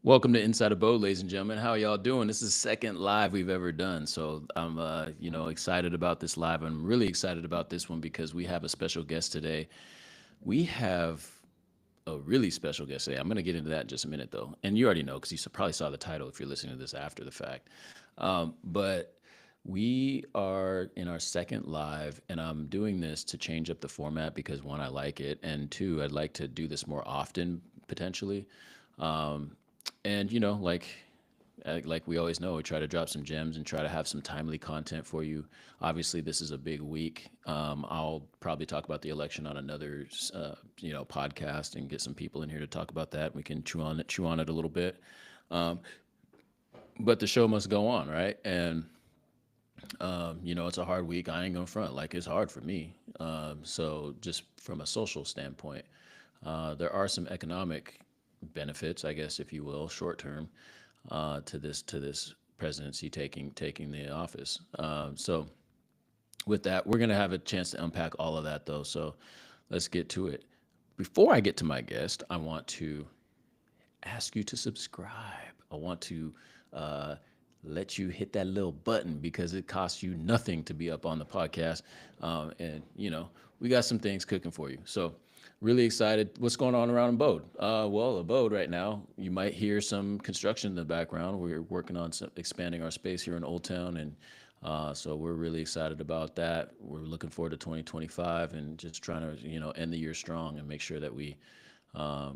Welcome to InsideAbode, ladies and gentlemen. How y'all doing? This is the second live we've ever done, so I'm, excited about this live. I'm really excited about this one because we have a special guest today. We have a really special guest today. I'm going to get into that in just a minute, though, and you already know because probably saw the title if you're listening to this after the fact. But we are in our second live, and I'm doing this to change up the format because one, I like it, and two, I'd like to do this more often potentially. And like we always know, we try to drop some gems and try to have some timely content for you. Obviously, this is a big week. I'll probably talk about the election on another podcast and get some people in here to talk about that. We can chew on it a little bit. um, but the show must go on, right? And it's a hard week. I ain't gonna front, like it's hard for me. So just from a social standpoint, there are some economic benefits, I guess, if you will, short term, to this presidency taking the office. So with that, we're gonna have a chance to unpack all of that, though. So let's get to it. Before I get to my guest, I want to ask you to subscribe. I want to uh, let you hit that little button because it costs you nothing to be up on the podcast. And, we got some things cooking for you. So, really excited. What's going on around Abode? Well, Abode right now, you might hear some construction in the background. We're working on expanding our space here in Old Town. And so we're really excited about that. We're looking forward to 2025 and just trying to, end the year strong and make sure that we are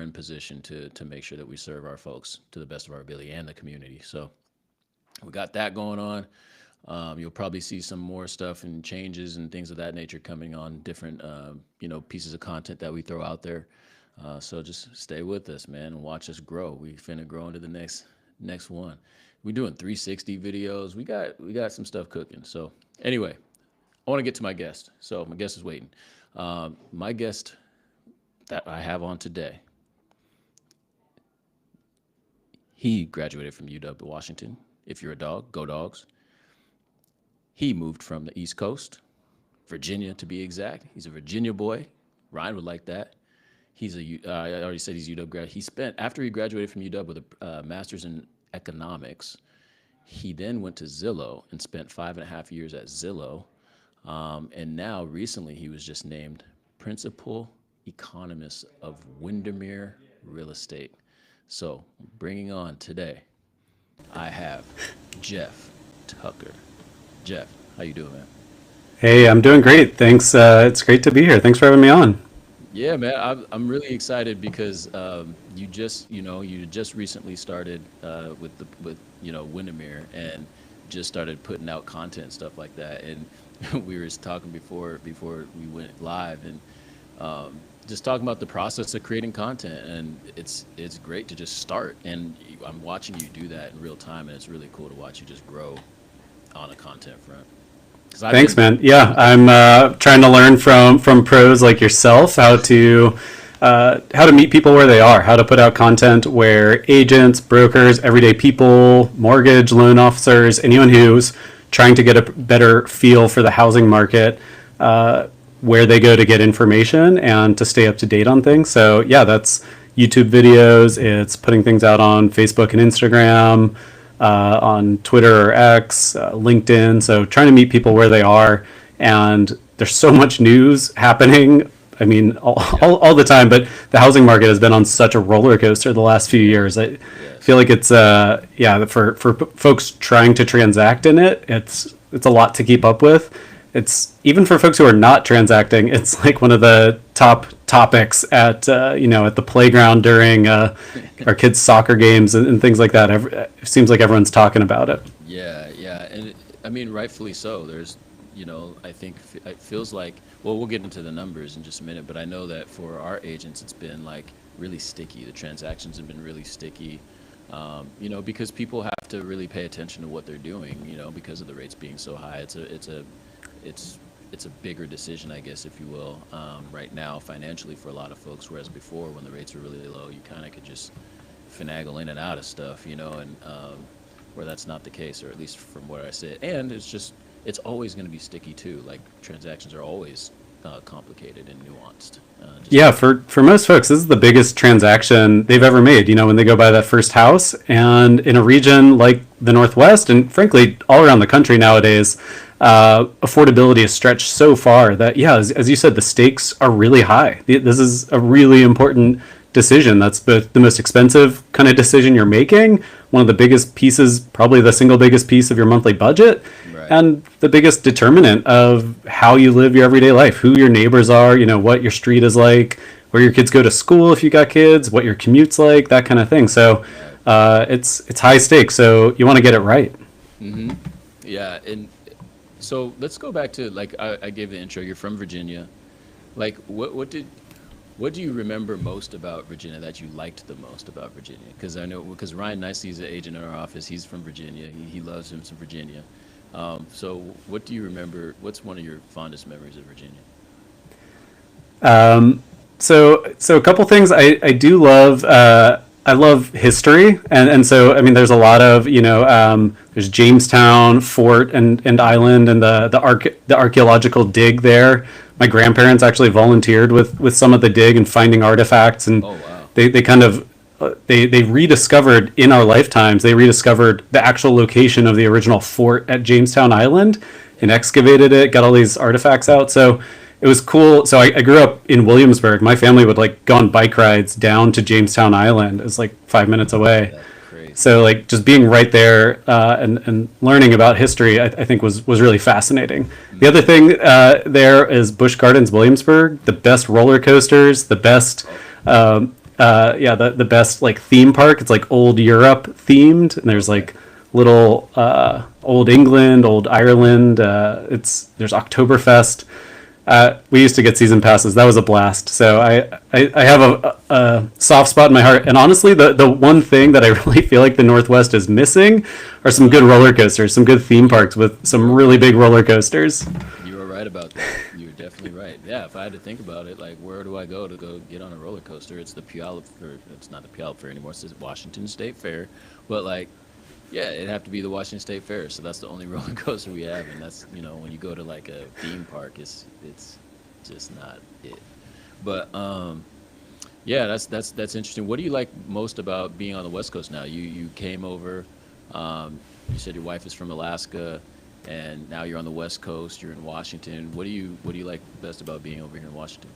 in position to make sure that we serve our folks to the best of our ability and the community. So we got that going on. You'll probably see some more stuff and changes and things of that nature coming on different, pieces of content that we throw out there. So just stay with us, man, and watch us grow. We finna grow into the next one. We're doing 360 videos. We got some stuff cooking. So anyway, I want to get to my guest. So my guest is waiting. My guest that I have on today, he graduated from UW Washington. If you're a dog, go dogs. He moved from the East Coast, Virginia to be exact. He's a Virginia boy. Ryan would like that. I already said he's UW grad. He spent, after he graduated from UW with a master's in economics, he then went to Zillow and spent 5.5 years at Zillow. And now recently he was just named principal economist of Windermere Real Estate. So bringing on today, I have Jeff Tucker. Jeff, how you doing, man? Hey, I'm doing great. Thanks. It's great to be here. Thanks for having me on. Yeah, man, I'm really excited because you just recently started with Windermere and just started putting out content and stuff like that. And we were just talking before we went live and just talking about the process of creating content. And it's great to just start. And I'm watching you do that in real time, and it's really cool to watch you just grow on a content front. Because I've Thanks, been man. Yeah, I'm trying to learn from pros like yourself how to meet people where they are, how to put out content where agents, brokers, everyday people, mortgage loan officers, anyone who's trying to get a better feel for the housing market, where they go to get information and to stay up to date on things. So yeah, that's YouTube videos. It's putting things out on Facebook and Instagram, on Twitter or X, LinkedIn. So trying to meet people where they are. And there's so much news happening. I mean, yeah, all the time, but the housing market has been on such a roller coaster the last few years. I feel yes, like it's, for folks trying to transact in it, it's a lot to keep up with. It's even for folks who are not transacting, it's like one of the top topics at the playground during our kids' soccer games and things like that. It seems like everyone's talking about it. yeah, and I mean rightfully so. I think it feels like, well, we'll get into the numbers in just a minute, but I know that for our agents, it's been like really sticky. The transactions have been really sticky. Because people have to really pay attention to what they're doing. Because of the rates being so high, it's it's a bigger decision, I guess, if you will, right now financially for a lot of folks. Whereas before, when the rates were really low, you kind of could just finagle in and out of stuff, and where that's not the case, or at least from what I said. And it's always going to be sticky too. Like transactions are always complicated and nuanced. Just Yeah, like for most folks, this is the biggest transaction they've ever made. You know, when they go buy that first house, and in a region like the Northwest, and frankly, all around the country nowadays, affordability is stretched so far that, yeah, as you said, the stakes are really high. This is a really important decision. That's both the most expensive kind of decision you're making, one of the biggest pieces, probably the single biggest piece of your monthly budget, right. and the biggest determinant of how you live your everyday life, who your neighbors are, you know, what your street is like, where your kids go to school if you got kids, what your commute's like, that kind of thing. So Right. it's high stakes. So you want to get it right. Yeah, and so let's go back to like I gave the intro. You're from Virginia. Like, what do you remember most about Virginia that you liked the most about Virginia? Because I know because Ryan Nicey is an agent in our office. He's from Virginia. He loves him some Virginia. So what do you remember? What's one of your fondest memories of Virginia? So a couple things I do love. I love history, and so I mean, there's a lot of there's Jamestown Fort and Island and the archaeological dig there. My grandparents actually volunteered with some of the dig and finding artifacts, and Oh wow. they kind of they rediscovered in our lifetimes. They rediscovered the actual location of the original fort at Jamestown Island and excavated it, got all these artifacts out. So it was cool. So I grew up in Williamsburg. My family would like go on bike rides down to Jamestown Island. It's like 5 minutes away. That's crazy. So like just being right there and learning about history, I think was really fascinating. The other thing there is Busch Gardens, Williamsburg. The best roller coasters, the best the best like theme park. It's like old Europe themed, and there's Okay. like little old England, old Ireland. There's Oktoberfest. We used to get season passes. That was a blast. So I have a soft spot in my heart. And honestly, the one thing that I really feel like the Northwest is missing are some good roller coasters, some good theme parks with some You're really right. big roller coasters. You were right about that. You're definitely right. Yeah, if I had to think about it, like where do I go to go get on a roller coaster? It's the Puyallup, or it's not the Puyallup Fair anymore. It's the Washington State Fair. But like, yeah, it'd have to be the Washington State Fair. So that's the only roller coaster we have, and that's when you go to like a theme park, it's just not it. But yeah, that's interesting. What do you like most about being on the West Coast now? You came over. You said your wife is from Alaska, and now you're on the West Coast. You're in Washington. What do you like best about being over here in Washington?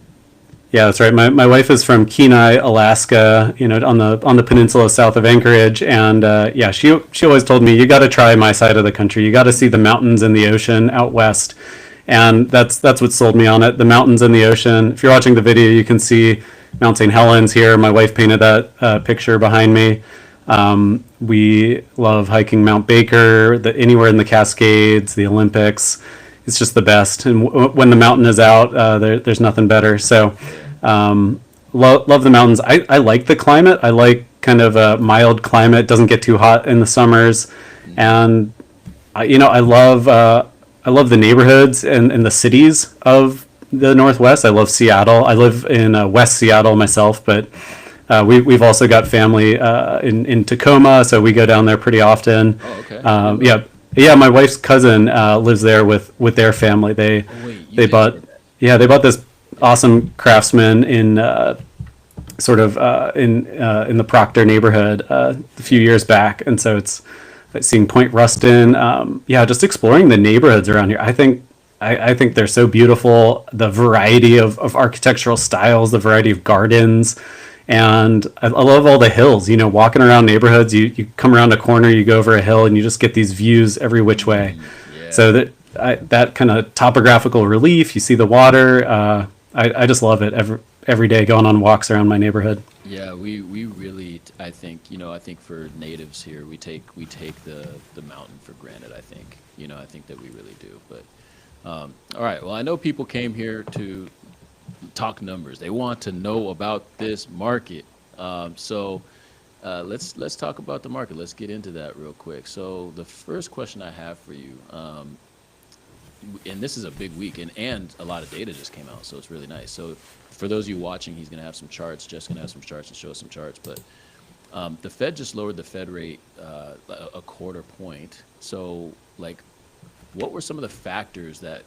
Yeah, that's right. My wife is from Kenai, Alaska, on the peninsula south of Anchorage, and yeah, she always told me you got to try my side of the country. You got to see the mountains and the ocean out west, and that's what sold me on it. The mountains and the ocean. If you're watching the video, you can see Mount St. Helens here. My wife painted that picture behind me. We love hiking Mount Baker, anywhere in the Cascades, the Olympics. It's just the best. And when the mountain is out, there's nothing better. So, Yeah. love the mountains. I like the climate. I like kind of a mild climate. Doesn't get too hot in the summers, Hmm. and I love the neighborhoods and the cities of the Northwest. I love Seattle. I live in West Seattle myself, but we've also got family in Tacoma, so we go down there pretty often. Oh, okay. I didn't know Yeah, that. yeah. My wife's cousin lives there with their family. Oh wait, you They did bought say that. they bought this awesome craftsman in sort of in the Proctor neighborhood a few years back, and so it's seeing Point Ruston. Yeah, just exploring the neighborhoods around here. I think they're so beautiful. The variety of architectural styles, the variety of gardens, and I love all the hills. Walking around neighborhoods, you come around a corner, you go over a hill, and you just get these views every which way. Yeah. So that kind of topographical relief, you see the water. I just love it every day going on walks around my neighborhood. Yeah, we really, I think for natives here, we take the mountain for granted, I think. I think that we really do. But all right, well, I know people came here to talk numbers. They want to know about this market. So let's talk about the market. Let's get into that real quick. So the first question I have for you, and this is a big week, and a lot of data just came out, so it's really nice. So for those of you watching, he's going to have some charts. Jeff's going to have some charts and show us some charts. But the Fed just lowered the Fed rate a quarter point. So, like, what were some of the factors that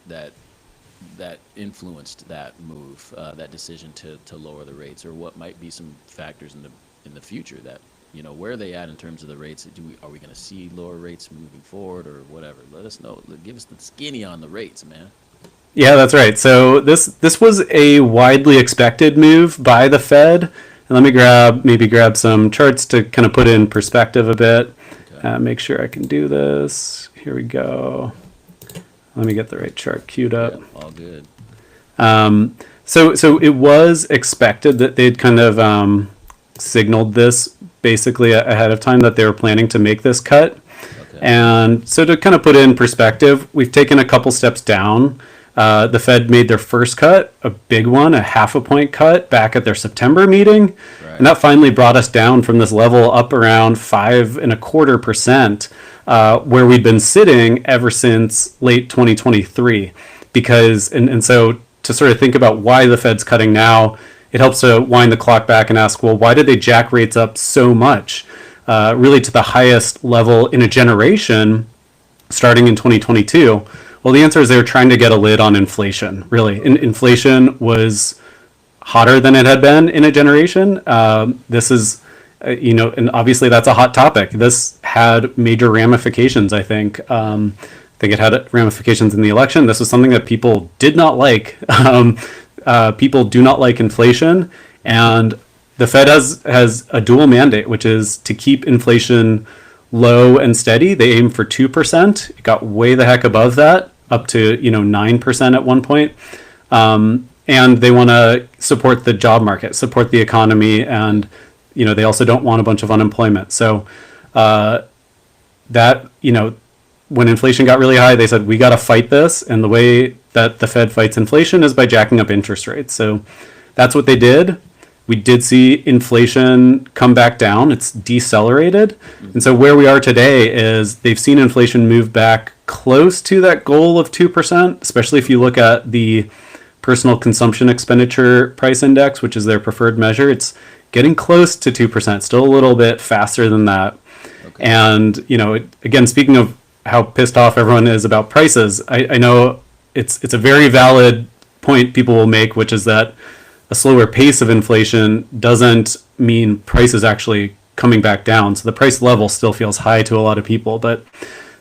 that influenced that move, that decision to lower the rates, or what might be some factors in the future that, where are they at in terms of the rates? Are we going to see lower rates moving forward or whatever? Let us know. Give us the skinny on the rates, man. Yeah, that's right. So this was a widely expected move by the Fed. And let me grab some charts to kind of put in perspective a bit. Okay. Make sure I can do this. Here we go. Let me get the right chart queued up. Yeah, all good. So it was expected that they'd kind of signaled this basically ahead of time that they were planning to make this cut. Okay. And so to kind of put it in perspective, we've taken a couple steps down. The Fed made their first cut, a big one, a 0.5 point cut back at their September meeting. Right. And that finally brought us down from this level up around 5.25%, where we'd been sitting ever since late 2023. Because, and so to sort of think about why the Fed's cutting now, it helps to wind the clock back and ask, well, why did they jack rates up so much? Really to the highest level in a generation starting in 2022. Well, the answer is they were trying to get a lid on inflation, really. Inflation was hotter than it had been in a generation. This is, and obviously that's a hot topic. This had major ramifications, I think. I think it had ramifications in the election. This was something that people did not like. People do not like inflation. And the Fed has a dual mandate, which is to keep inflation low and steady. They aim for 2%. It got way the heck above that, up to 9% at one point. And they want to support the job market, support the economy, and they also don't want a bunch of unemployment. So that when inflation got really high, they said we got to fight this, and the way that the Fed fights inflation is by jacking up interest rates. So that's what they did. We did see inflation come back down. It's decelerated. And so where we are today is they've seen inflation move back close to that goal of 2%, especially if you look at the personal consumption expenditure price index, which is their preferred measure. It's getting close to 2%, still a little bit faster than that. Okay. And, again, speaking of how pissed off everyone is about prices, I know it's a very valid point people will make, which is that a slower pace of inflation doesn't mean prices actually coming back down. So the price level still feels high to a lot of people, but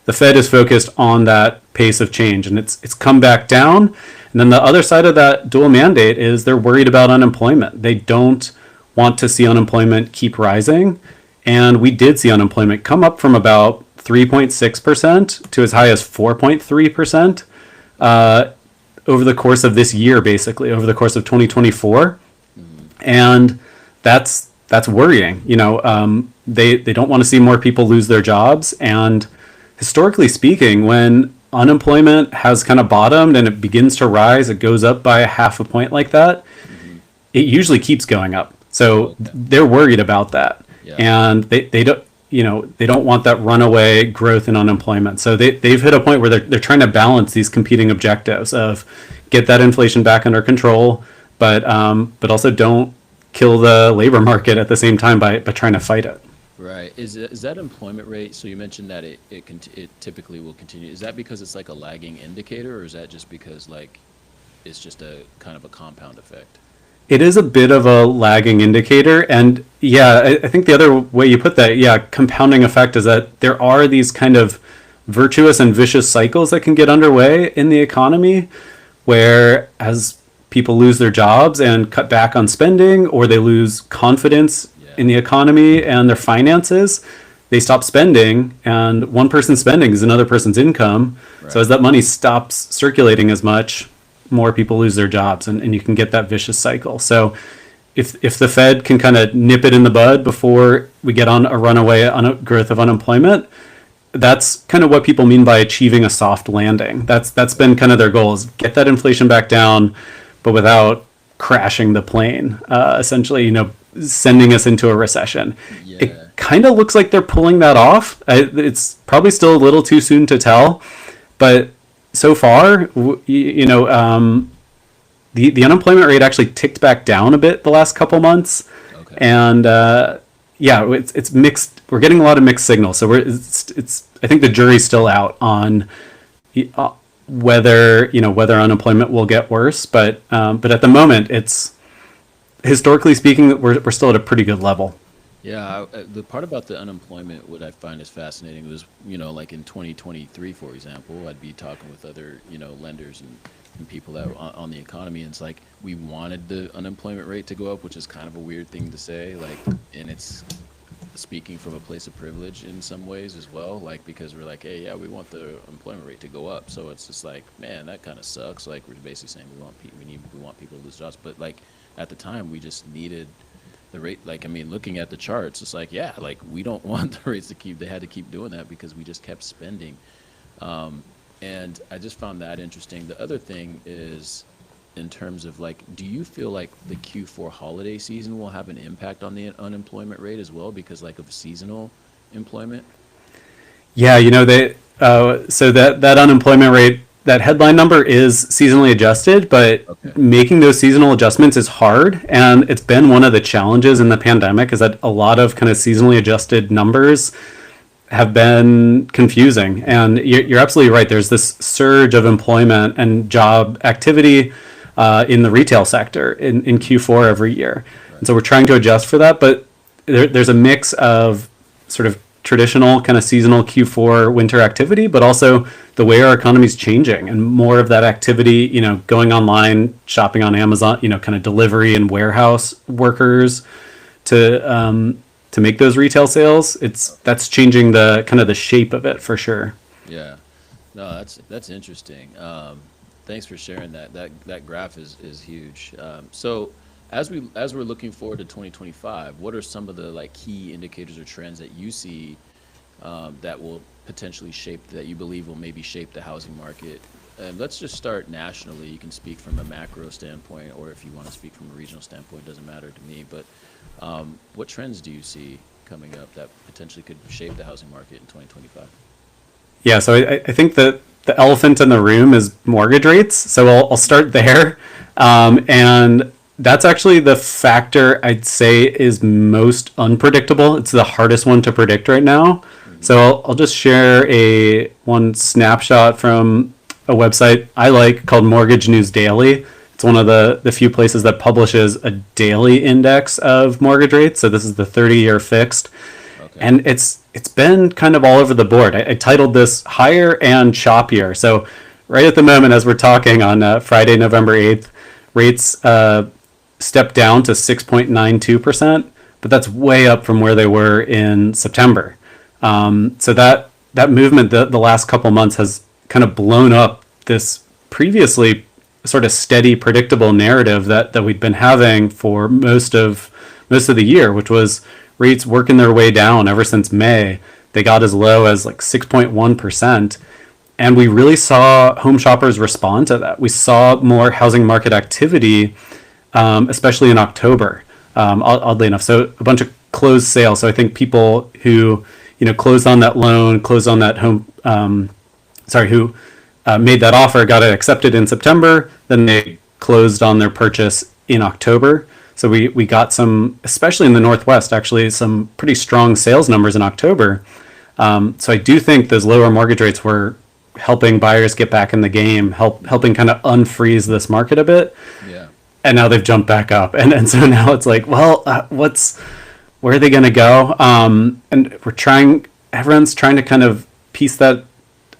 the Fed is focused on that pace of change, and it's come back down. And then the other side of that dual mandate is they're worried about unemployment. They don't want to see unemployment keep rising. And we did see unemployment come up from about 3.6% to as high as 4.3%. Over the course of this year, basically, over the course of 2024. And that's worrying. They don't want to see more people lose their jobs. And historically speaking, when unemployment has kind of bottomed and it begins to rise, it goes up by 0.5 point like that, it usually keeps going up. So they're worried about that. Yeah. And they don't, they don't want that runaway growth in unemployment. So they've hit a point where they're trying to balance these competing objectives of get that inflation back under control, but also don't kill the labor market at the same time by trying to fight it. Right. Is that employment rate? So you mentioned that it typically will continue. Is that because it's like a lagging indicator, or is that just because it's just a kind of a compound effect? It is a bit of a lagging indicator. And yeah, I think the other way you put that, compounding effect, is that there are these kind of virtuous and vicious cycles that can get underway in the economy, where as people lose their jobs and cut back on spending, or they lose confidence in the economy and their finances, they stop spending, and one person's spending is another person's income. Right. So as that money stops circulating as much, more people lose their jobs, and you can get that vicious cycle. So if the Fed can kind of nip it in the bud before we get on a runaway growth of unemployment, that's kind of what people mean by achieving a soft landing. That's been kind of their goal, is get that inflation back down, but without crashing the plane, essentially, sending us into a recession. Yeah. It kind of looks like they're pulling that off. It's probably still a little too soon to tell, but so far, the unemployment rate actually ticked back down a bit the last couple months. Okay. And it's mixed. We're getting a lot of mixed signals. So I think the jury's still out on whether unemployment will get worse. But at the moment, it's historically speaking, we're still at a pretty good level. Yeah, the part about the unemployment, what I find is fascinating was, like in 2023, for example, I'd be talking with other, lenders and people that were on the economy, and it's like we wanted the unemployment rate to go up, which is kind of a weird thing to say, like, and it's speaking from a place of privilege in some ways as well, like because we're like, hey, yeah, we want the employment rate to go up, so it's just like, man, that kind of sucks. Like we're basically saying we want people to lose jobs, but like at the time we just needed the rate. Like I mean, looking at the charts, it's like, yeah, like we don't want the rates to keep. They had to keep doing that because we just kept spending. Um, and I just found that interesting. The other thing is, in terms of like, do you feel like the Q4 holiday season will have an impact on the unemployment rate as well because like of seasonal employment? Yeah, they so that unemployment rate, that headline number is seasonally adjusted, but Okay. making those seasonal adjustments is hard, and it's been one of the challenges in the pandemic is that a lot of kind of seasonally adjusted numbers have been confusing. And you're absolutely right. There's this surge of employment and job activity in the retail sector in Q4 every year. And Right. so we're trying to adjust for that. But there's a mix of sort of traditional kind of seasonal Q4 winter activity, but also the way our economy is changing and more of that activity, going online, shopping on Amazon, kind of delivery and warehouse workers to make those retail sales. That's changing the kind of the shape of it for sure. Yeah. No, that's interesting. Thanks for sharing that. That graph is huge. So as we're looking forward to 2025, what are some of the like key indicators or trends that you see that will potentially shape that you believe will maybe shape the housing market? And let's just start nationally. You can speak from a macro standpoint, or if you want to speak from a regional standpoint, it doesn't matter to me. But what trends do you see coming up that potentially could shape the housing market in 2025? Yeah, so I think that the elephant in the room is mortgage rates. So I'll start there. And that's actually the factor I'd say is most unpredictable. It's the hardest one to predict right now. Hmm. So I'll just share one snapshot from a website I like called Mortgage News Daily. It's one of the few places that publishes a daily index of mortgage rates. So this is the 30-year fixed, Okay. and it's been kind of all over the board. I titled this "Higher and Choppier." So right at the moment, as we're talking on Friday, November 8th, rates stepped down to 6.92%, but that's way up from where they were in September. So that movement the last couple months has kind of blown up this previously sort of steady, predictable narrative that we'd been having for most of the year, which was rates working their way down ever since May. They got as low as like 6.1%. And we really saw home shoppers respond to that. We saw more housing market activity, especially in October, oddly enough. So a bunch of closed sales. So I think people who closed on that loan, closed on that home, who made that offer, got it accepted in September, then they closed on their purchase in October. So we got some, especially in the Northwest, actually some pretty strong sales numbers in October. So I do think those lower mortgage rates were helping buyers get back in the game, helping kind of unfreeze this market a bit. Yeah. And now they've jumped back up, and so now it's like, well, where are they going to go? And everyone's trying to kind of piece that,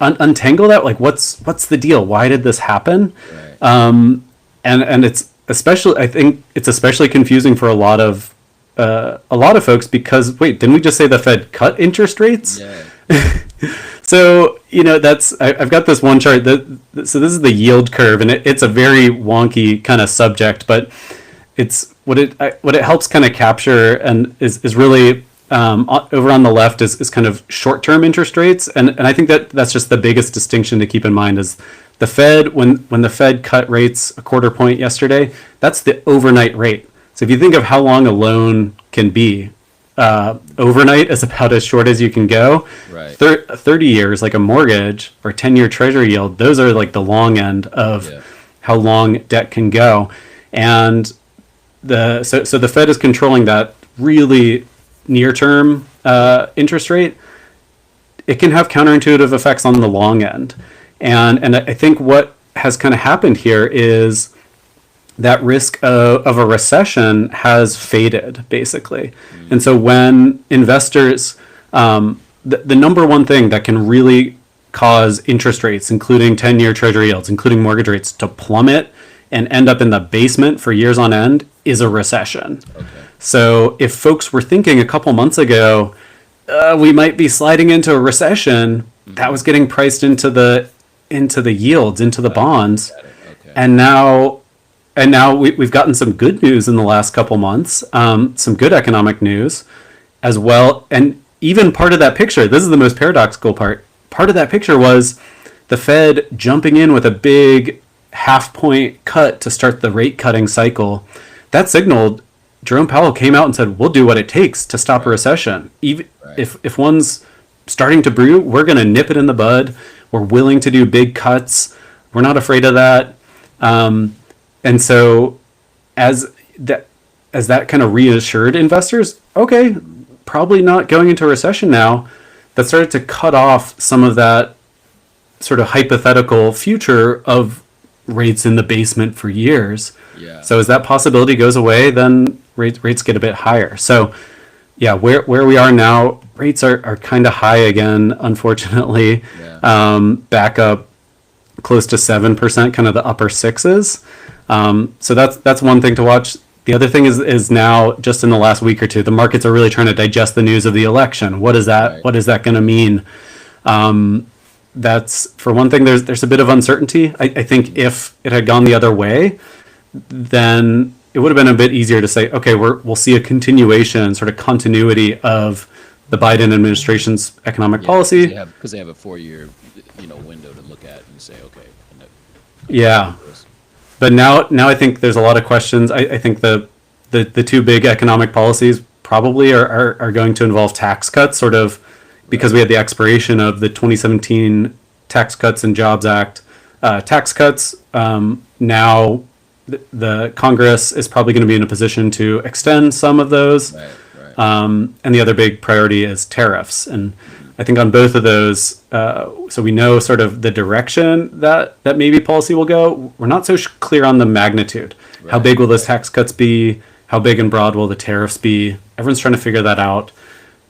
untangle that. Like, what's the deal? Why did this happen? Right. And I think it's especially confusing for a lot of folks because wait, didn't we just say the Fed cut interest rates? Yeah. So I've got this one chart so this is the yield curve, and it's a very wonky kind of subject, but it's what it helps kind of capture and is really over on the left is kind of short-term interest rates, and I think that's just the biggest distinction to keep in mind is the Fed when the Fed cut rates a quarter point yesterday, that's the overnight rate. So if you think of how long a loan can be, overnight is about as short as you can go. Right. 30 years, like a mortgage or 10-year treasury yield, those are like the long end of Yeah. how long debt can go. And so the Fed is controlling that really near-term interest rate. It can have counterintuitive effects on the long end. And I think what has kind of happened here is that risk of a recession has faded, basically. And so when investors, the number one thing that can really cause interest rates, including 10-year treasury yields, including mortgage rates, to plummet and end up in the basement for years on end is a recession. Okay. So if folks were thinking a couple months ago, we might be sliding into a recession, that was getting priced into the yields, into the bonds. Okay. And now we've gotten some good news in the last couple months, some good economic news as well. And even part of that picture, this is the most paradoxical part of that picture was the Fed jumping in with a big half-point cut to start the rate cutting cycle. That signaled Jerome Powell came out and said, we'll do what it takes to stop a recession. Even if one's starting to brew, we're going to nip it in the bud. We're willing to do big cuts. We're not afraid of that. And so as that kind of reassured investors, okay, probably not going into a recession now, that started to cut off some of that sort of hypothetical future of rates in the basement for years. Yeah. So as that possibility goes away, then rates get a bit higher. So yeah, where we are now, rates are kind of high again, unfortunately. Yeah. Back up close to 7%, kind of the upper sixes. So that's one thing to watch. The other thing is now, just in the last week or two, the markets are really trying to digest the news of the election. What is that? Right. What is that going to mean? That's, for one thing, there's a bit of uncertainty. I think if it had gone the other way, then it would have been a bit easier to say, okay, we'll see a continuation, sort of continuity of the Biden administration's economic policy. Because they have a 4-year, window to look at and say, okay. Yeah. But now I think there's a lot of questions. I think the two big economic policies probably are going to involve tax cuts, sort of, because we had the expiration of the 2017 Tax Cuts and Jobs Act tax cuts. Now the Congress is probably going to be in a position to extend some of those. Right. And the other big priority is tariffs. And I think on both of those, so we know sort of the direction that maybe policy will go. We're not so clear on the magnitude. Right. How big will those tax cuts be? How big and broad will the tariffs be? Everyone's trying to figure that out.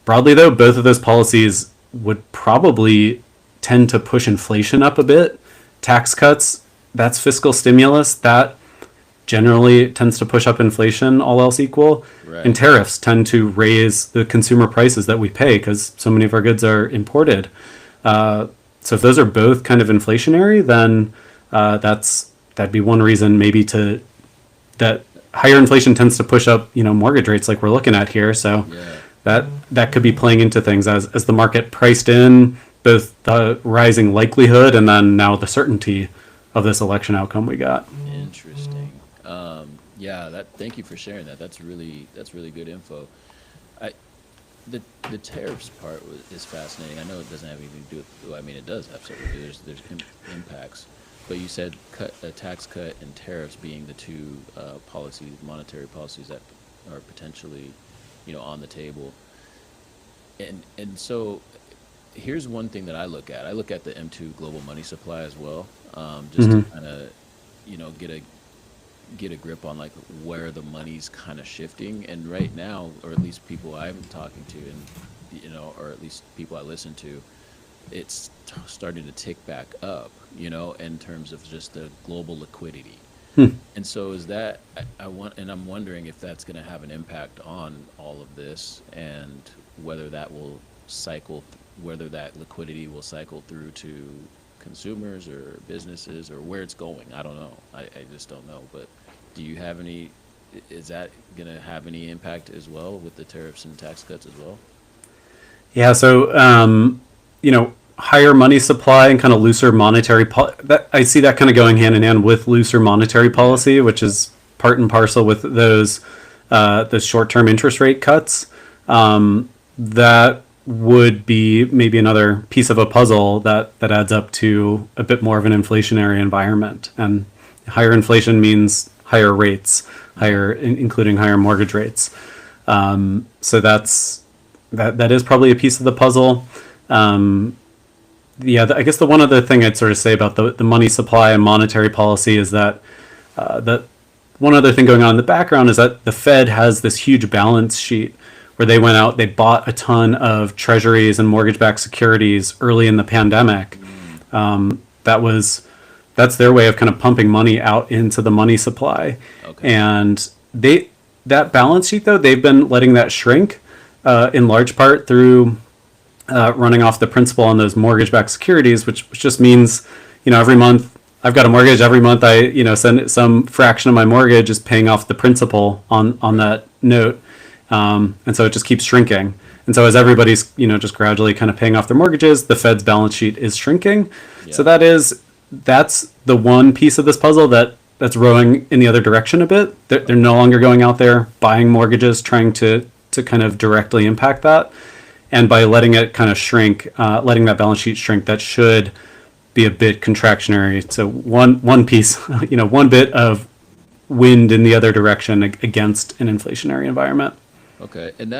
Broadly, though, both of those policies would probably tend to push inflation up a bit. Tax cuts, that's fiscal stimulus. That generally tends to push up inflation, all else equal. Right. And tariffs tend to raise the consumer prices that we pay because so many of our goods are imported. So if those are both kind of inflationary, then that'd be one reason maybe that higher inflation tends to push up, mortgage rates like we're looking at here. So that could be playing into things as the market priced in both the rising likelihood and then now the certainty of this election outcome we got. Interesting. Thank you for sharing that. That's really good info. The tariffs part is fascinating. I know it doesn't have anything to do with. Well, I mean, it does have something to do. There's impacts, but you said a tax cut and tariffs being the two monetary policies that are potentially, on the table. And so, here's one thing that I look at. I look at the M2 global money supply as well, just to kind of, get a grip on like where the money's kind of shifting. And right now, or at least people I'm talking to, and or at least people I listen to, it's starting to tick back up, in terms of just the global liquidity. And so is that I'm wondering if that's going to have an impact on all of this, and whether that liquidity will cycle through to consumers or businesses, or where it's going. I don't know. I just don't know. But do you have is that going to have any impact as well with the tariffs and tax cuts as well? Yeah. So, higher money supply and kind of looser monetary I see that kind of going hand in hand with looser monetary policy, which is part and parcel with those short-term interest rate cuts. That would be maybe another piece of a puzzle that adds up to a bit more of an inflationary environment. And higher inflation means higher rates, including higher mortgage rates. So that is probably a piece of the puzzle. I guess the one other thing I'd sort of say about the money supply and monetary policy is that that one other thing going on in the background is that the Fed has this huge balance sheet where they went out, they bought a ton of treasuries and mortgage-backed securities early in the pandemic. That was that's their way of kind of pumping money out into the money supply, Okay. and that balance sheet though they've been letting that shrink in large part through running off the principal on those mortgage-backed securities, which just means, every month I've got a mortgage. Every month I, send some fraction of my mortgage is paying off the principal on that note, and so it just keeps shrinking. And so as everybody's, just gradually kind of paying off their mortgages, the Fed's balance sheet is shrinking. Yeah. So that's the one piece of this puzzle that's rowing in the other direction a bit. They're no longer going out there buying mortgages, trying to kind of directly impact that. And by letting it kind of shrink, letting that balance sheet shrink, that should be a bit contractionary. So one piece, one bit of wind in the other direction against an inflationary environment. Okay. And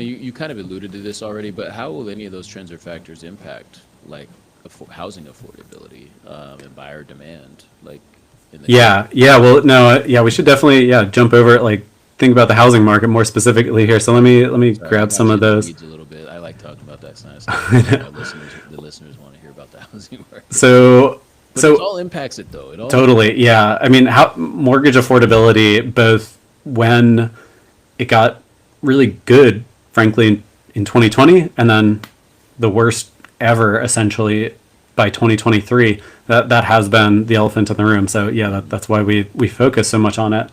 you kind of alluded to this already, but how will any of those trends or factors impact like housing affordability and buyer demand? Like in the Well, no, we should definitely jump over it. Like think about the housing market more specifically here. So let me Sorry, grab I got some you of in the those. weeds a little bit. I like talking about that science. The listeners want to hear about the housing market. So But so it all impacts it though. It all totally, yeah. I mean, how mortgage affordability, both when it got really good, frankly, in 2020, and then the worst ever, essentially, by 2023. That has been the elephant in the room. So yeah, that's why we focus so much on it.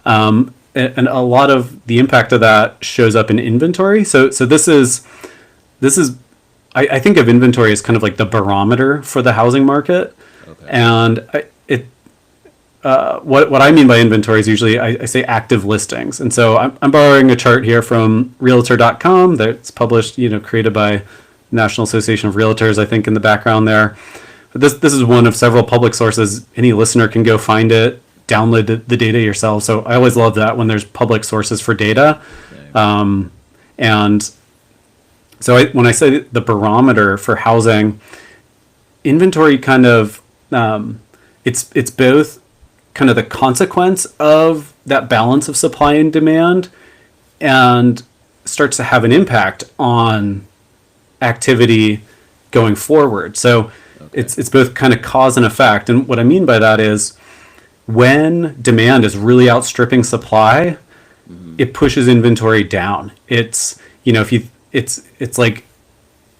And a lot of the impact of that shows up in inventory. So this is I think of inventory as kind of like the barometer for the housing market. Okay. And what I mean by inventory is usually I say active listings. And so I'm borrowing a chart here from Realtor.com that's published, created by National Association of Realtors, I think, in the background there. But this is one of several public sources. Any listener can go find it, download the data yourself. So I always love that when there's public sources for data. And so when I say the barometer for housing, inventory kind of, it's both kind of the consequence of that balance of supply and demand and starts to have an impact on activity going forward. So it's both kind of cause and effect. And what I mean by that is when demand is really outstripping supply, it pushes inventory down. It's, it's like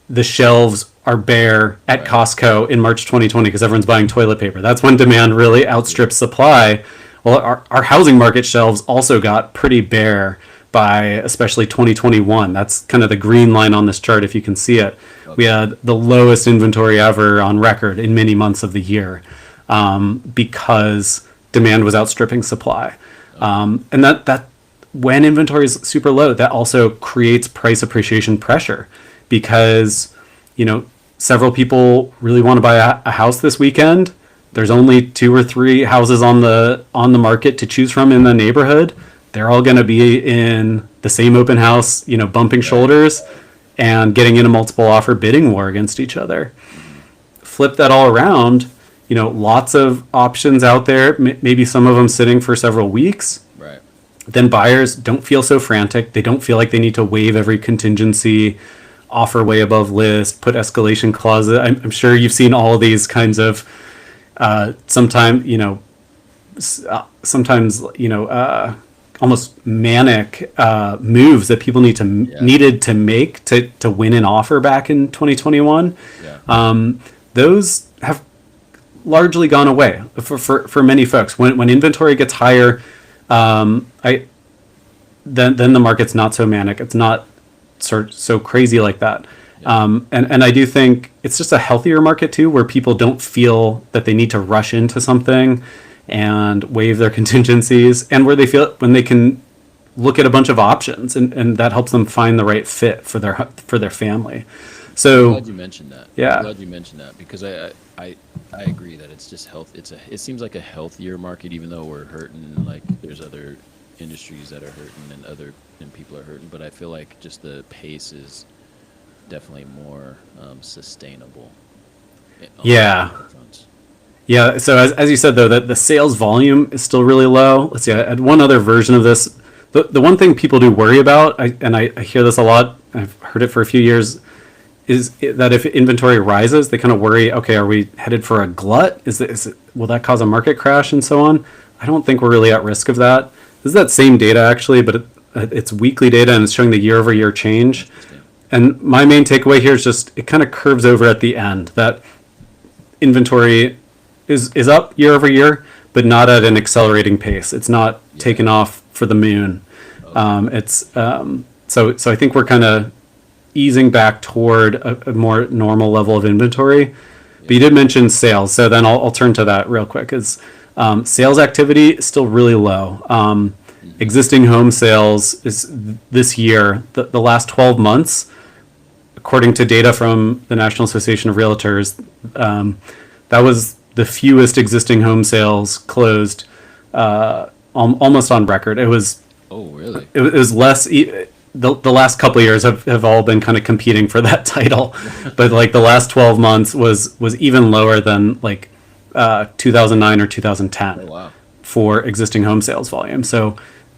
the shelves are bare at Costco in March 2020 because everyone's buying toilet paper. That's when demand really outstrips supply. Well, our housing market shelves also got pretty bare by especially 2021. That's kind of the green line on this chart if you can see it. We had the lowest inventory ever on record in many months of the year because demand was outstripping supply. And that when inventory is super low, that also creates price appreciation pressure because, several people really want to buy a house this weekend. There's only 2 or 3 houses on the market to choose from in the neighborhood. They're all going to be in the same open house, bumping shoulders and getting in a multiple offer bidding war against each other. Flip that all around, lots of options out there, maybe some of them sitting for several weeks. Right. Then buyers don't feel so frantic. They don't feel like they need to waive every contingency, offer way above list, put escalation clauses. I'm sure you've seen all of these kinds of sometimes almost manic moves that people needed to make to win an offer back in 2021. Those have largely gone away for many folks. When inventory gets higher, then the market's not so manic. It's not so crazy like that. And I do think it's just a healthier market too, where people don't feel that they need to rush into something and waive their contingencies, and where they feel when they can look at a bunch of options and that helps them find the right fit for their family. So I'm glad you mentioned that. Yeah. I'm glad you mentioned that because I agree that it's just health. It seems like a healthier market, even though we're hurting. Like there's other industries that are hurting and people are hurting, but I feel like just the pace is definitely more sustainable Yeah. on that front. Yeah. So as you said though, that the sales volume is still really low. Let's see. I had one other version of this. The one thing people do worry about, I hear this a lot. I've heard it for a few years, is that if inventory rises, they kind of worry. Okay, are we headed for a glut? Will that cause a market crash and so on? I don't think we're really at risk of that. This is that same data actually, but it's weekly data and it's showing the year over year change. Interesting. And my main takeaway here is just it kind of curves over at the end that inventory is up year over year, but not at an accelerating pace. It's not taken off for the moon. Okay. It's so I think we're kind of easing back toward a more normal level of inventory. But you did mention sales, so then I'll turn to that real quick. Is sales activity is still really low. Existing home sales is this year, the last 12 months, according to data from the National Association of Realtors, that was the fewest existing home sales closed almost on record. Oh, really? It was less. The last couple of years have all been kind of competing for that title, but like the last 12 months was even lower than like 2009 or 2010 Oh, wow. for existing home sales volume. So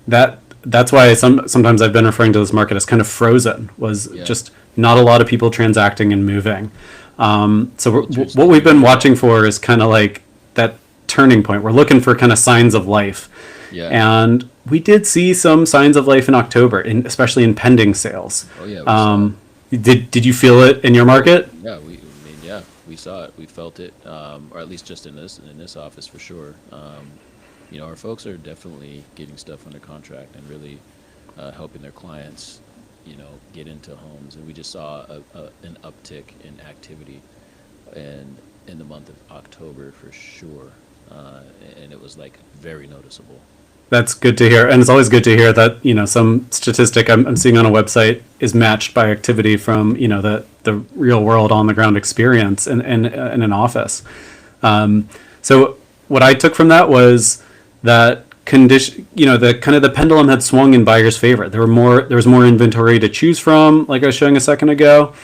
that's why sometimes I've been referring to this market as kind of frozen. Was Yeah. just not a lot of people transacting and moving. So Interesting. what we've been watching for is kind of like that turning point. We're looking for kind of signs of life. Yeah. And we did see some signs of life in October, especially in pending sales. Oh, yeah. We saw it. Did you feel it in your market? Yeah, we saw it, we felt it, or at least just in this office for sure. Our folks are definitely getting stuff under contract and really helping their clients, get into homes. And we just saw an uptick in activity, and in the month of October for sure, and it was like very noticeable. That's good to hear, and it's always good to hear that some statistic I'm seeing on a website is matched by activity from the real world on the ground experience in an office. So what I took from that was that condition, the kind of the pendulum had swung in buyers' favor. There was more inventory to choose from, like I was showing a second ago,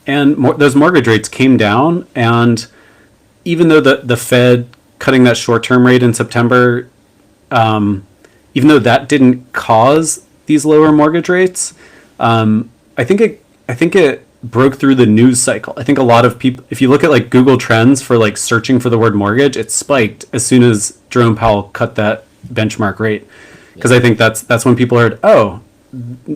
and those mortgage rates came down. And even though the Fed cutting that short-term rate in September, even though that didn't cause these lower mortgage rates, I think it broke through the news cycle. I think a lot of people, if you look at like Google Trends for like searching for the word mortgage, it spiked as soon as Jerome Powell cut that benchmark rate. Because I think that's when people heard, oh,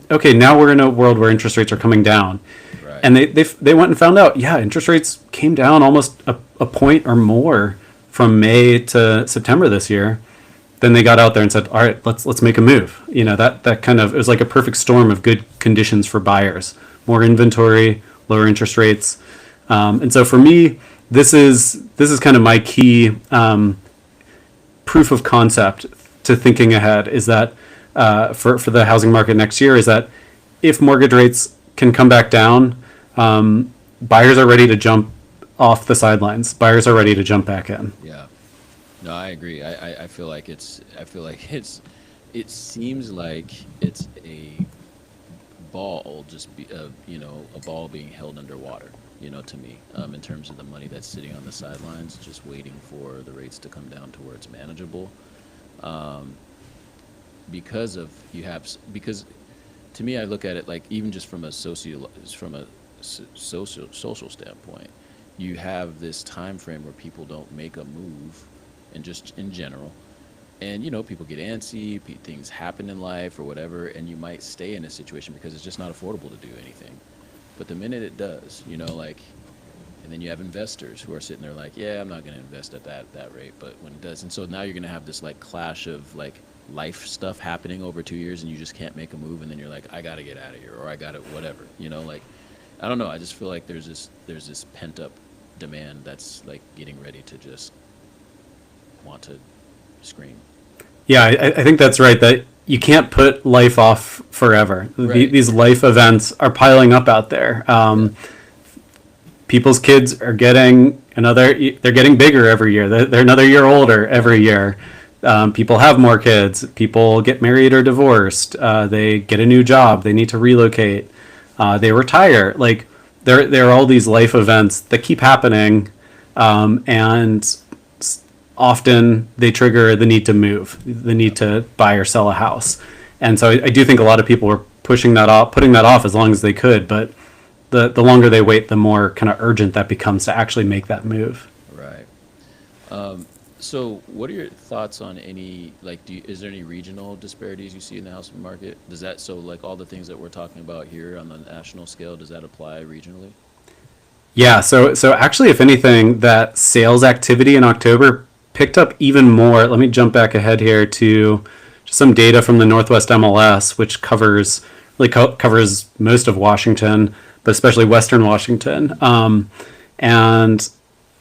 okay, now we're in a world where interest rates are coming down. Right. And they went and found out, yeah, interest rates came down almost a point or more from May to September this year. Then they got out there and said, all right, let's make a move. That kind of, it was like a perfect storm of good conditions for buyers. More inventory, lower interest rates. And so for me, this is kind of my key proof of concept to thinking ahead, is that for the housing market next year, is that if mortgage rates can come back down, buyers are ready to jump off the sidelines. Buyers are ready to jump back in. Yeah. No, I agree. I feel like it seems like it's a ball, a ball being held underwater, to me, in terms of the money that's sitting on the sidelines, just waiting for the rates to come down to where it's manageable. Because to me, I look at it like, even just from a social standpoint, you have this time frame where people don't make a move, and just in general, and people get antsy, things happen in life or whatever, and you might stay in a situation because it's just not affordable to do anything. But the minute it does, and then you have investors who are sitting there like, yeah, I'm not going to invest at that rate, but when it does, and so now you're going to have this like clash of like life stuff happening over 2 years, and you just can't make a move, and then you're like, I got to get out of here, or I got to whatever, like, I don't know, I just feel like there's this pent up demand that's like getting ready to just want to scream. Yeah, I think that's right. That you can't put life off forever. Right. These life events are piling up out there. People's kids are getting they're getting bigger every year. They're another year older every year. People have more kids. People get married or divorced. They get a new job. They need to relocate. They retire. Like there are all these life events that keep happening. and often they trigger the need to move, the need to buy or sell a house. And so I do think a lot of people were pushing that off, putting that off as long as they could. But the longer they wait, the more kind of urgent that becomes to actually make that move. Right. So what are your thoughts on any, like, is there any regional disparities you see in the housing market? Does that, so like all the things that we're talking about here on the national scale, does that apply regionally? Yeah, so actually, if anything, that sales activity in October picked up even more. Let me jump back ahead here to just some data from the Northwest MLS, which covers most of Washington, but especially Western Washington, and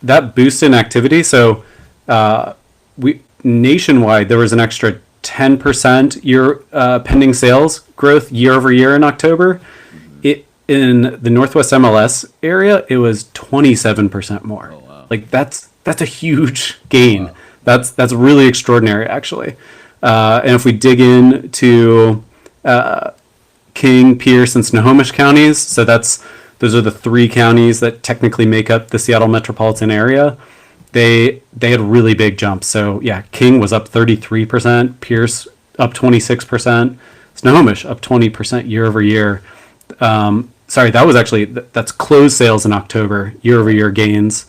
that boost in activity. So we nationwide there was an extra 10% pending sales growth year over year in October. It in the Northwest MLS area, it was 27% more. Oh, wow. Like that's a huge gain. Wow. That's really extraordinary, actually. And if we dig into King, Pierce, and Snohomish counties, so those are the three counties that technically make up the Seattle metropolitan area. They had really big jumps. So yeah, King was up 33%, Pierce up 26%, Snohomish up 20% year over year. Sorry, that was actually that's closed sales in October, year over year gains.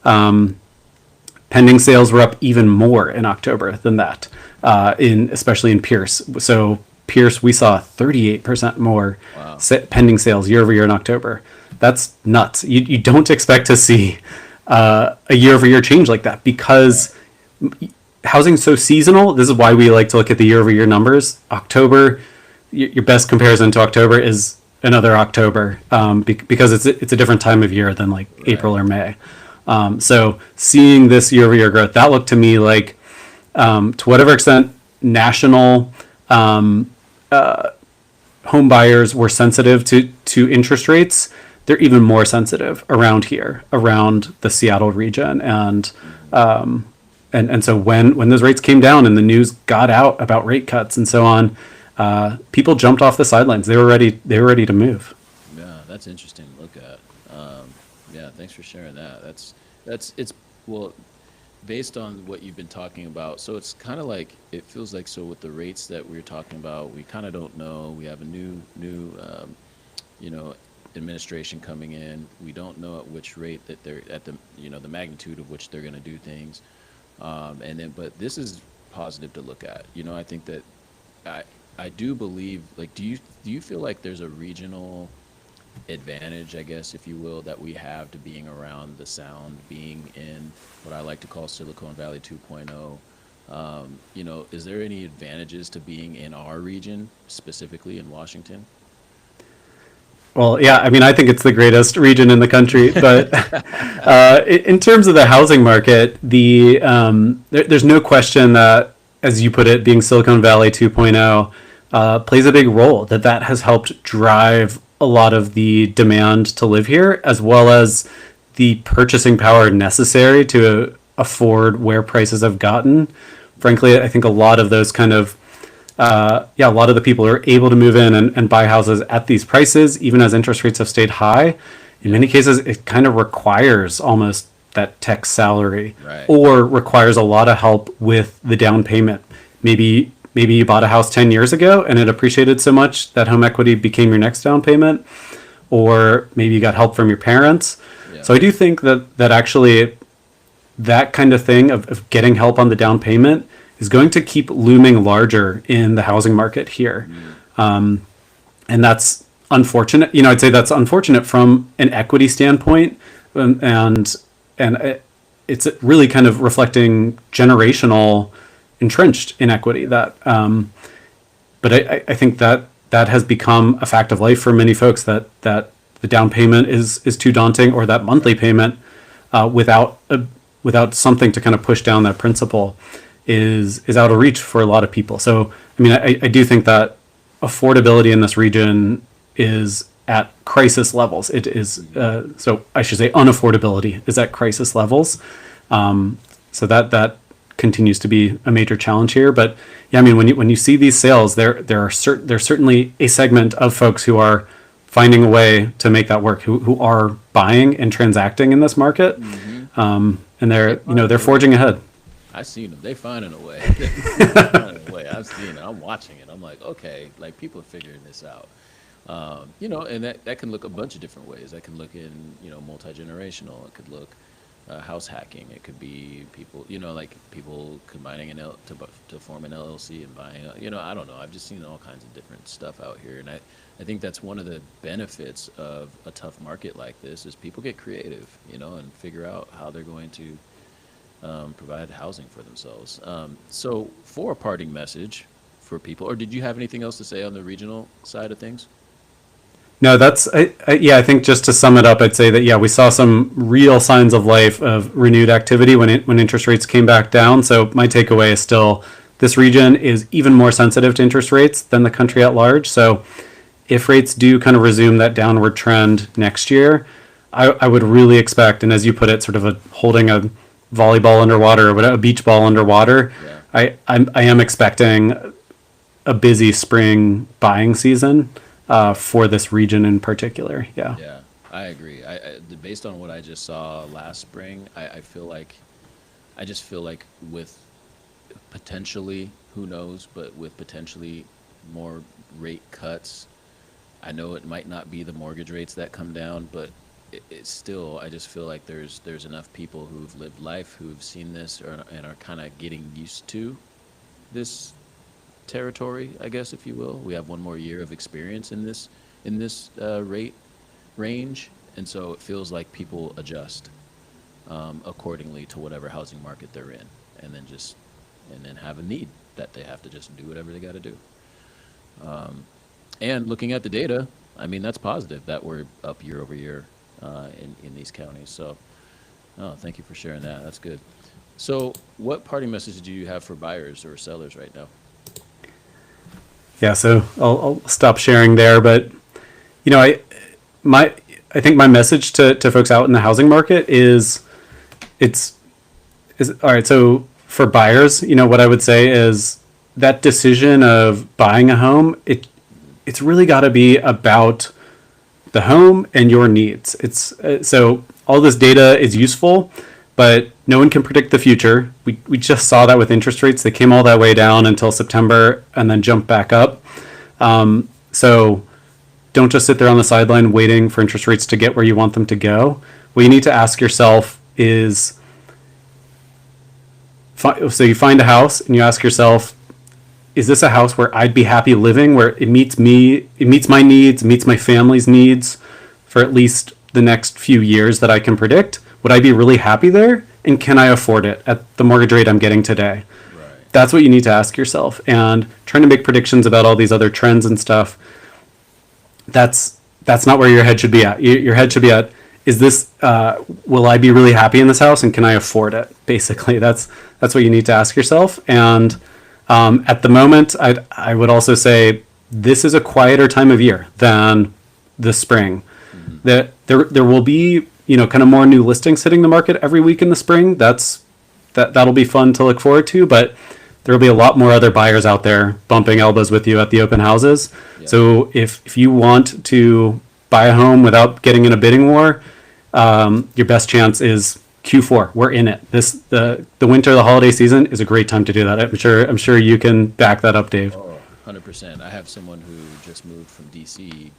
Pending sales were up even more in October than that, especially in Pierce. So Pierce, we saw 38% more Wow. pending sales year over year in October. That's nuts. You don't expect to see a year over year change like that because housing's so seasonal. This is why we like to look at the year over year numbers. October, your best comparison to October is another October, because it's a different time of year than like April or May. So seeing this year over year growth, that looked to me like, to whatever extent national home buyers were sensitive to interest rates, they're even more sensitive around here, around the Seattle region. And so when those rates came down and the news got out about rate cuts and so on, people jumped off the sidelines. They were ready to move. Yeah, that's interesting to look at. Yeah, thanks for sharing that. It's well, based on what you've been talking about. So it's kind of like it feels like, so with the rates that we're talking about, we kind of don't know. We have a new you know, administration coming in. We don't know at which rate that they're at, the magnitude of which they're going to do things. But this is positive to look at. I think that I do believe, like, do you feel like there's a regional advantage, I guess, if you will, that we have to being around the Sound, being in what I like to call Silicon Valley 2.0? Is there any advantages to being in our region, specifically in Washington? Well, yeah, I mean, I think it's the greatest region in the country, but in terms of the housing market, there's no question that, as you put it, being Silicon Valley 2.0 plays a big role, that has helped drive a lot of the demand to live here, as well as the purchasing power necessary to afford where prices have gotten. Frankly, I think a lot of those kind of a lot of the people who are able to move in and buy houses at these prices, even as interest rates have stayed high, in many cases, it kind of requires almost that tech salary, Right. or requires a lot of help with the down payment. Maybe you bought a house 10 years ago and it appreciated so much that home equity became your next down payment, or maybe you got help from your parents. Yeah. So I do think that actually that kind of thing of getting help on the down payment is going to keep looming larger in the housing market here. And that's unfortunate. I'd say that's unfortunate from an equity standpoint, and it's really kind of reflecting generational entrenched inequity but I think that has become a fact of life for many folks, that the down payment is too daunting, or that monthly payment without something to kind of push down that principal is out of reach for a lot of people. So, I mean, I do think that affordability in this region is at crisis levels. It is, so I should say unaffordability is at crisis levels. So that continues to be a major challenge here. But yeah, I mean, when you see these sales, there's certainly a segment of folks who are finding a way to make that work, who are buying and transacting in this market. And They they're finding a way. forging ahead. I seen them. They finding a way. They finding a way. I've seen it. I'm watching it. I'm like, okay, like people are figuring this out. And that can look a bunch of different ways. That can look in, multi-generational. It could look house hacking. It could be people, like people combining to form an LLC and buying, I don't know. I've just seen all kinds of different stuff out here. And I think that's one of the benefits of a tough market like this is people get creative, and figure out how they're going to provide housing for themselves. So for a parting message for people, or did you have anything else to say on the regional side of things? No, yeah. I think just to sum it up, I'd say that yeah, we saw some real signs of life of renewed activity when interest rates came back down. So my takeaway is still this region is even more sensitive to interest rates than the country at large. So if rates do kind of resume that downward trend next year, I would really expect, and as you put it, sort of holding a volleyball underwater or a beach ball underwater. Yeah. I am expecting a busy spring buying season for this region in particular. Yeah. Yeah, I agree. Based on what I just saw last spring, I just feel like with potentially, who knows, but with potentially more rate cuts, I know it might not be the mortgage rates that come down, but it's still, I just feel like there's enough people who've lived life, who've seen this, and are kind of getting used to this territory, I guess, if you will. We have one more year of experience in this rate range, and so it feels like people adjust accordingly to whatever housing market they're in, and then have a need that they have to just do whatever they got to do. And looking at the data, I mean that's positive that we're up year over year in these counties. So, oh, thank you for sharing that. That's good. So, what parting message do you have for buyers or sellers right now? Yeah. So I'll stop sharing there, but you know, my I think my message to folks out in the housing market it's is all right. So for buyers, what I would say is that decision of buying a home, it's really got to be about the home and your needs. It's so all this data is useful, but no one can predict the future. We just saw that with interest rates. They came all that way down until September and then jumped back up. So don't just sit there on the sideline waiting for interest rates to get where you want them to go. What you need to ask yourself is, so you find a house and you ask yourself, is this a house where I'd be happy living, where it meets me, it meets my needs, meets my family's needs for at least the next few years that I can predict? Would I be really happy there? And can I afford it at the mortgage rate I'm getting today? Right. That's what you need to ask yourself. And trying to make predictions about all these other trends and stuff, that's not where your head should be at. Your head should be at, is this, will I be really happy in this house and can I afford it? Basically, that's what you need to ask yourself. And at the moment, I would also say this is a quieter time of year than the spring. Mm-hmm. That there will be kind of more new listings hitting the market every week in the spring. That'll be fun to look forward to. But there will be a lot more other buyers out there bumping elbows with you at the open houses. Yeah. So if you want to buy a home without getting in a bidding war, your best chance is Q4. We're in it. The winter, the holiday season is a great time to do that. I'm sure you can back that up, Dave. Oh, 100%. I have someone who just moved from DC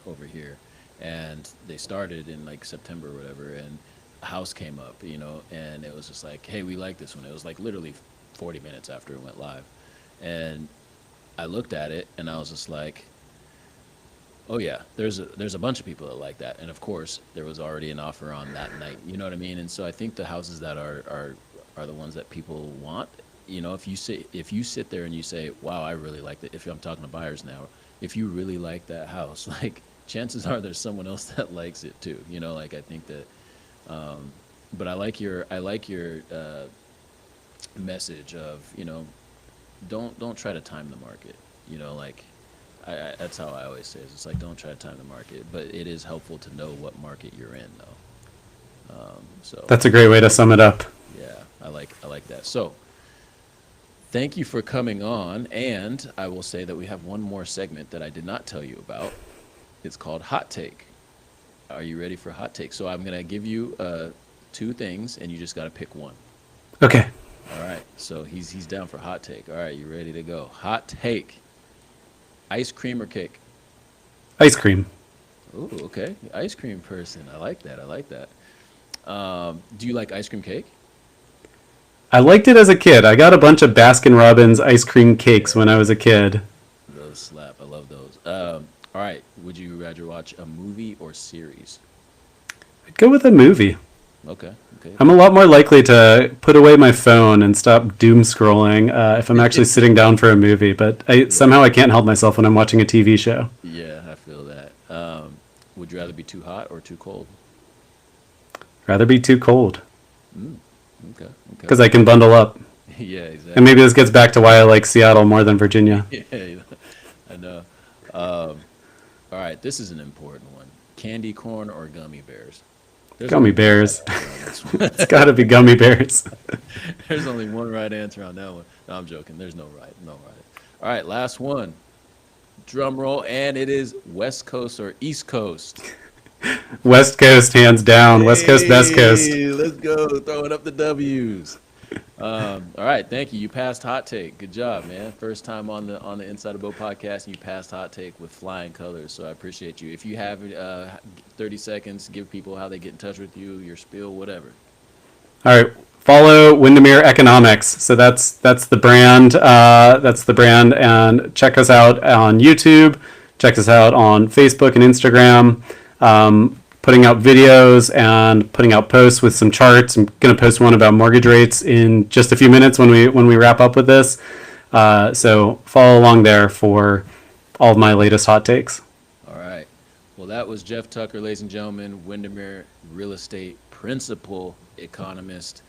over here, and they started in like September or whatever, and a house came up, and it was just like, hey, we like this one. It was like literally 40 minutes after it went live, and I looked at it and I was just like, oh yeah, there's a bunch of people that like that, and of course there was already an offer on that night. You know what I mean? And so I think the houses that are the ones that people want. If you sit there and you say, wow, I really like that. If I'm talking to buyers now, if you really like that house, like chances are there's someone else that likes it too. Like I think that. But I like your message of don't try to time the market. Like that's how I always say it. It's like don't try to time the market, but it is helpful to know what market you're in though. So That's a great way to sum it up. yeah, I like that. So thank you for coming on, and I will say that we have one more segment that I did not tell you about. It's called Hot Take. Are you ready for Hot Take? So I'm gonna give you two things, and you just got to pick one. Okay. All right. So he's down for hot take. All right, you ready to go? Hot take: ice cream or cake? Ice cream. Ooh, okay. Ice cream person. I like that. I like that. Do you like ice cream cake? I liked it as a kid. I got a bunch of Baskin Robbins ice cream cakes when I was a kid. Those slap. I love those. All right. Would you rather watch a movie or series? I'd go with a movie. Okay. Okay. I'm a lot more likely to put away my phone and stop doom scrolling if I'm actually sitting down for a movie. But somehow I can't help myself when I'm watching a TV show. Yeah, I feel that. Would you rather be too hot or too cold? Rather be too cold Okay. Okay. because I can bundle up. Yeah, And exactly. maybe this gets back to why I like Seattle more than Virginia. Yeah, I know. All right, this is an important one. Candy corn or gummy bears? There's Gummy only one right bears. answer on this one. It's got to be gummy bears. There's only one right answer on that one. No, I'm joking. There's no right. No right. All right, last one. Drum roll, and it is West Coast or East Coast. West Coast, hands down. West Coast, best coast. Hey, let's go. Throwing up the W's. All right, thank you. You passed hot take. Good job, man. First time on the Inside Abode podcast, and you passed hot take with flying colors. So I appreciate you. If you have 30 seconds, give people how they get in touch with you, your spiel, whatever. All right. Follow Windermere Economics. So that's the brand. That's the brand. And check us out on YouTube. Check us out on Facebook and Instagram. Putting out videos and putting out posts with some charts. I'm going to post one about mortgage rates in just a few minutes when we wrap up with this. So follow along there for all of my latest hot takes. All right. Well, that was Jeff Tucker, ladies and gentlemen, Windermere real estate principal economist.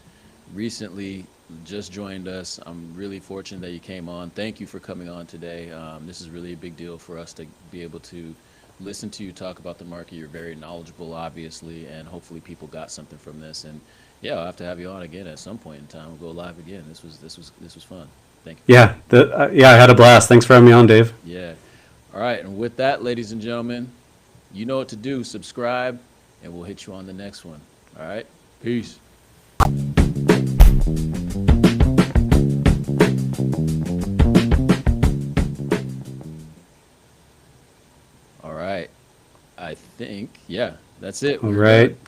Recently just joined us. I'm really fortunate that you came on. Thank you for coming on today. This is really a big deal for us to be able to listen to you talk about the market. You're very knowledgeable, obviously, and hopefully people got something from this. And yeah, I'll have to have you on again at some point in time. We'll go live again. This was fun. Thank you. Yeah, I had a blast. Thanks for having me on, Dave. Yeah. All right. And with that, ladies and gentlemen, you know what to do. Subscribe, and we'll hit you on the next one. All right. Peace. All right. I think, yeah, that's it. All We're right. done.